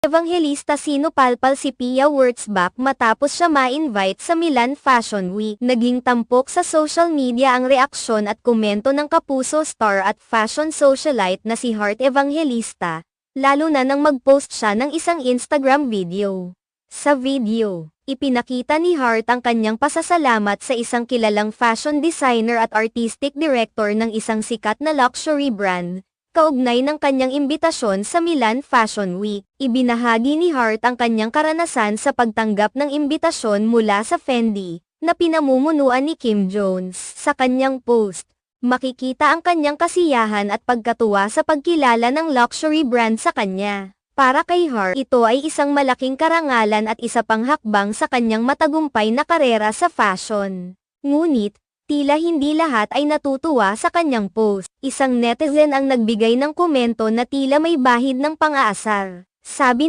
Evangelista sinupalpal si Pia Wurtzbach matapos siya ma-invite sa Milan Fashion Week. Naging tampok sa social media ang reaksyon at komento ng kapuso star at fashion socialite na si Heart Evangelista, lalo na nang mag-post siya ng isang Instagram video. Sa video, ipinakita ni Heart ang kanyang pasasalamat sa isang kilalang fashion designer at artistic director ng isang sikat na luxury brand, kaugnay ng kanyang imbitasyon sa Milan Fashion Week. Ibinahagi ni Heart ang kanyang karanasan sa pagtanggap ng imbitasyon mula sa Fendi, na pinamumunuan ni Kim Jones. Sa kanyang post, makikita ang kanyang kasiyahan at pagkatuwa sa pagkilala ng luxury brand sa kanya. Para kay Heart, ito ay isang malaking karangalan at isa pang hakbang sa kanyang matagumpay na karera sa fashion. Ngunit, tila hindi lahat ay natutuwa sa kanyang post. Isang netizen ang nagbigay ng komento na tila may bahid ng pang-aasar. Sabi na